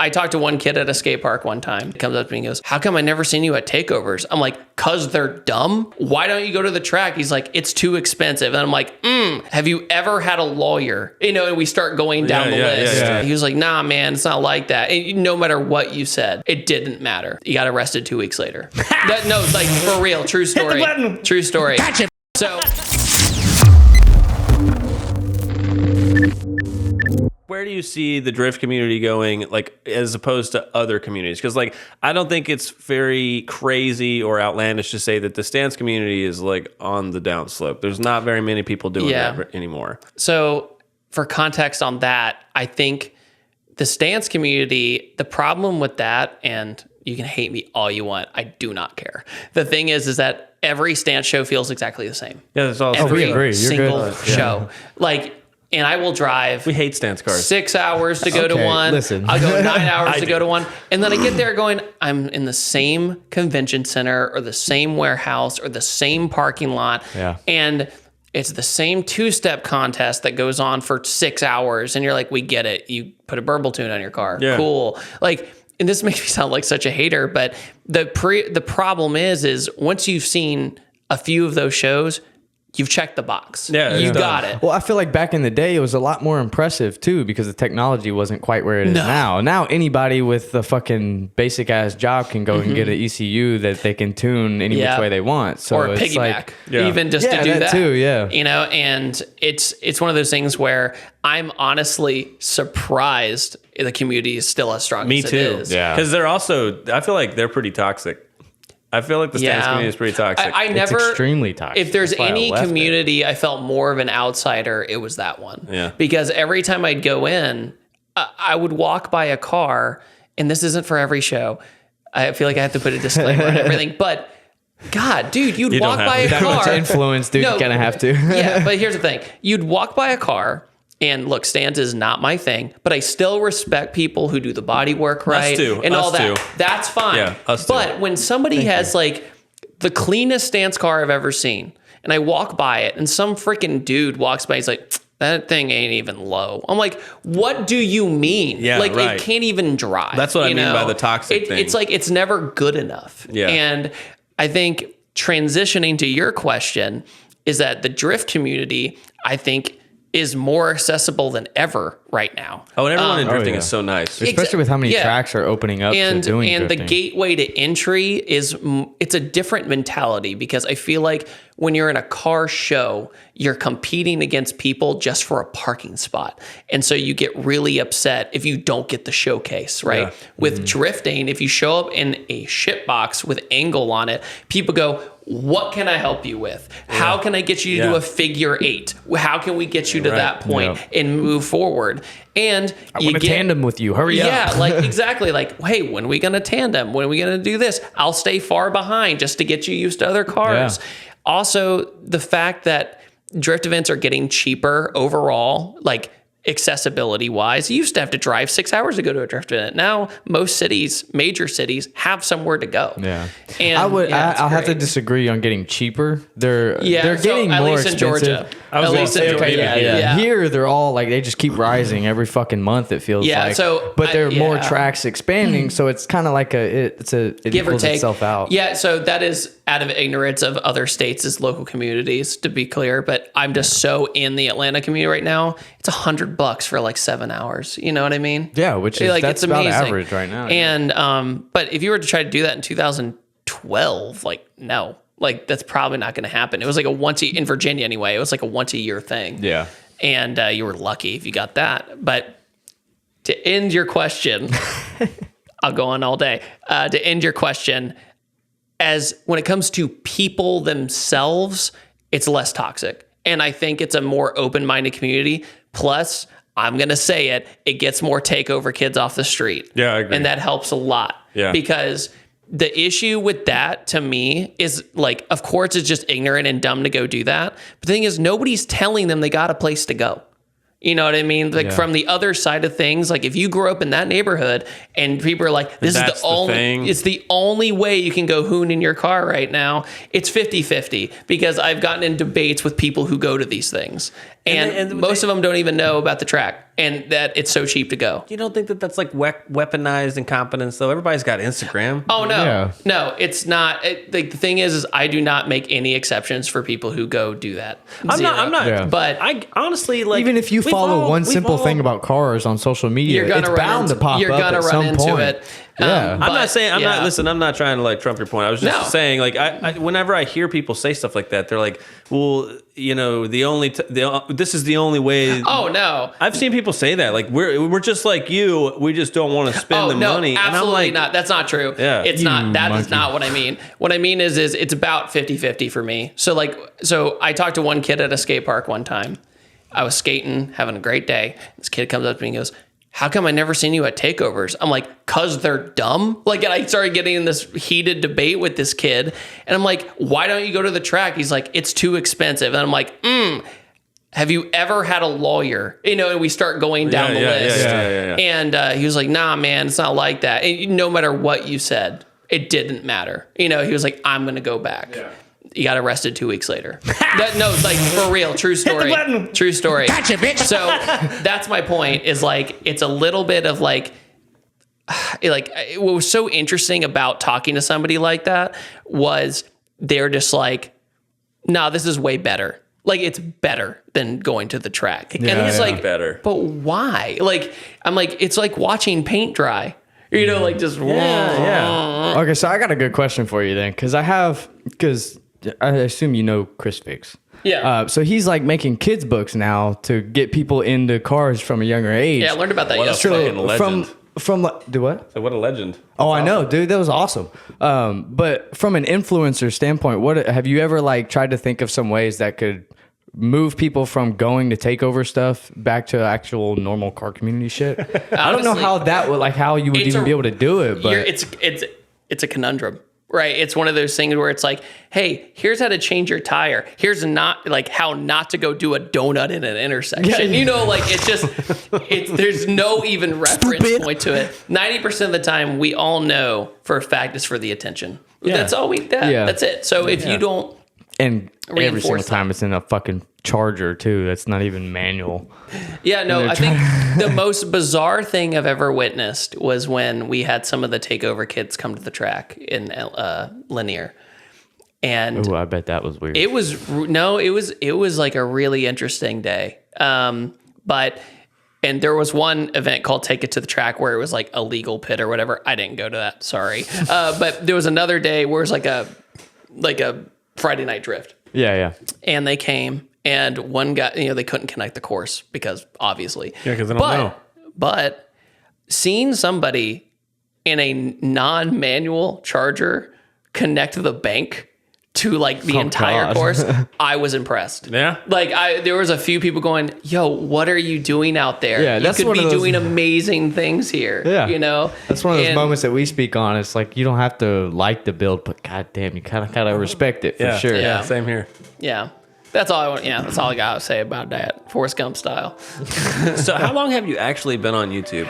I talked to one kid at a skate park one time. He comes up to me and goes, how come I never seen you at Takeovers? I'm like, cause they're dumb. Why don't you go to the track? He's like, it's too expensive. And I'm like, have you ever had a lawyer? And we start going down the list. Yeah. He was like, nah, man, it's not like that. And no matter what you said, it didn't matter. You got arrested 2 weeks later. No, like for real, true story. Hit the button. True story. Gotcha. So where do you see the drift community going, like, as opposed to other communities? Because, like, I don't think it's very crazy or outlandish to say that the stance community is, like, on the downslope. There's not very many people doing that anymore. So for context on that, I think the stance community, the problem with that, and you can hate me all you want, I do not care. The thing is that every stance show feels exactly the same. Yeah, that's all. Every we agree. You're single good. show. Like, and I will drive. We hate stance cars. 6 hours to go to one. Listen. I'll go 9 hours to go to one. And then I get there going, I'm in the same convention center or the same warehouse or the same parking lot. Yeah. And it's the same two-step contest that goes on for 6 hours. And you're like, we get it. You put a burble tune on your car. Yeah. Cool. Like, and this makes me sound like such a hater, but the problem is once you've seen a few of those shows, you've checked the box. Yeah, you got it. Well, I feel like back in the day, it was a lot more impressive too, because the technology wasn't quite where it is now. Now, anybody with a fucking basic ass job can go and get an ECU that they can tune any which way they want. So or a it's piggyback, like, even just to do that too. Yeah, and it's one of those things where I'm honestly surprised the community is still as strong as it is. Yeah, because they're also, I feel like they're pretty toxic. I feel like the stance community is pretty toxic. I never, it's extremely toxic. If there's any community I felt more of an outsider, it was that one. Yeah. Because every time I'd go in, I would walk by a car, and this isn't for every show. I feel like I have to put a disclaimer on everything, but God, dude, you'd walk by a car. That much influence, dude, you kind of have to. Yeah, but here's the thing. You'd walk by a car, and look, stance is not my thing, but I still respect people who do the body work right. Us too. And Us all that. too. That's fine. Yeah, us too. But when somebody has like the cleanest stance car I've ever seen, and I walk by it, and some freaking dude walks by, he's like, that thing ain't even low. I'm like, what do you mean? Yeah, like, right. It can't even drive. That's what I mean by the toxic thing. It's like, it's never good enough. Yeah. And I think transitioning to your question is that the drift community, I think, is more accessible than ever right now. Oh, and everyone in drifting is so nice. Especially with how many tracks are opening up to doing drifting. And the gateway to entry it's a different mentality, because I feel like when you're in a car show, you're competing against people just for a parking spot. And so you get really upset if you don't get the showcase, right? Yeah. With drifting, if you show up in a shit box with angle on it, people go, what can I help you with? How can I get you to do a figure eight? How can we get you to that point and move forward? And I want to tandem with you. Hurry up. Yeah, like exactly. Like, hey, when are we going to tandem? When are we going to do this? I'll stay far behind just to get you used to other cars. Yeah. Also, the fact that drift events are getting cheaper overall, like accessibility wise. You used to have to drive 6 hours to go to a drift event. Now most cities, major cities, have somewhere to go. Yeah. And I'll have to disagree on getting cheaper. They're getting at more least expensive. In Georgia. At least in Georgia. Yeah. Here they're all like, they just keep rising every fucking month, it feels like. But there are more tracks expanding, so it's kind of like it give equals or take itself out. Yeah, so that is out of ignorance of other states as local communities, to be clear, but I'm just so in the Atlanta community right now. It's $100 for like 7 hours. You know what I mean? Yeah, which is like, that's it's about amazing. average right now. And but if you were to try to do that in 2012, like no. Like, that's probably not going to happen. It was like in Virginia anyway, it was like a once a year thing. Yeah. And you were lucky if you got that. But to end your question, I'll go on all day. To end your question, as when it comes to people themselves, it's less toxic. And I think it's a more open-minded community. Plus, I'm going to say it gets more takeover kids off the street. Yeah, I agree. And that helps a lot. Yeah. Because the issue with that, to me, is like, of course, it's just ignorant and dumb to go do that. But the thing is, nobody's telling them they got a place to go. You know what I mean? Like, from the other side of things, like if you grew up in that neighborhood and people are like, this is it's the only way you can go hoon in your car right now. It's 50-50, because I've gotten in debates with people who go to these things, and most of them don't even know about the track. and that it's so cheap to go. You don't think that that's like weaponized incompetence though? Everybody's got Instagram. Oh no, Yeah. no, it's not. The thing is I do not make any exceptions for people who go do that. I'm not. Yeah. But I honestly like. Even if you follow one simple thing about cars on social media, you're gonna it's run bound into, to pop you're up gonna at run some into point. it. Yeah. I'm not saying listen, I'm not trying to like trump your point. I was just No. saying like I whenever I hear people say stuff like that, they're like, well, you know, this is the only way. Oh no. I've seen people say that like we're just like you, we just don't want to spend the money. Absolutely and I'm like, not. That's not true. Yeah. It's You not. That is monkey. not what I mean. What I mean is it's about 50-50 for me. So I talked to one kid at a skate park one time. I was skating, having a great day. This kid comes up to me and goes, how come I never seen you at Takeovers? I'm like, cause they're dumb. Like, and I started getting in this heated debate with this kid. And I'm like, why don't you go to the track? He's like, it's too expensive. And I'm like, have you ever had a lawyer? You know, and we start going down the list. Yeah. And he was like, nah, man, it's not like that. And no matter what you said, it didn't matter. You know, he was like, I'm going to go back. Yeah. He got arrested 2 weeks later. No, like for real, true story. True story. Gotcha, bitch. So that's my point is like, it's a little bit of like what was so interesting about talking to somebody like that was they're just like, nah, this is way better. Like it's better than going to the track. And he's like, better. But why? Like, I'm like, it's like watching paint dry. You know, like just Yeah. Okay, so I got a good question for you then, because I assume you know Chris Fix. Yeah. So he's like making kids books now to get people into cars from a younger age. Yeah, I learned about that What a yesterday. fucking legend. From do what? So what a legend. Oh, I know, dude. That was awesome. But from an influencer standpoint, what have you ever like tried to think of some ways that could move people from going to takeover stuff back to actual normal car community shit? I don't know Honestly, how that would like how you would even be able to do it, but it's a conundrum, right? It's one of those things where it's like, hey, here's how to change your tire. Here's not like how not to go do a donut in an intersection. You know, like there's no even reference point to it. 90% of the time, we all know for a fact it's for the attention. Yeah. That's all that's it. So if you don't, and every reinforce single that. time it's in a fucking charger too. That's not even manual. yeah, no, I think the most bizarre thing I've ever witnessed was when we had some of the takeover kids come to the track in Lanier. And Ooh, I bet that was weird. it was like a really interesting day. And there was one event called Take It to the Track where it was like a legal pit or whatever. I didn't go to that. Sorry. But there was another day where it was like a Friday night drift. Yeah. And they came and one guy, you know, they couldn't connect the course because obviously. Yeah, because they don't know. But seeing somebody in a non-manual charger connect the bank to like the entire God. course, I was impressed. Yeah. Like there was a few people going, yo, what are you doing out there? Yeah, you that's could one be of those- doing amazing things here. Yeah. You know? That's one of those And- moments that we speak on. It's like you don't have to like the build, but goddamn, you kind of respect it for Yeah. sure. Yeah. Same here. Yeah. That's all I want. Yeah, that's all I got to say about that. Forrest Gump style. So how long have you actually been on YouTube?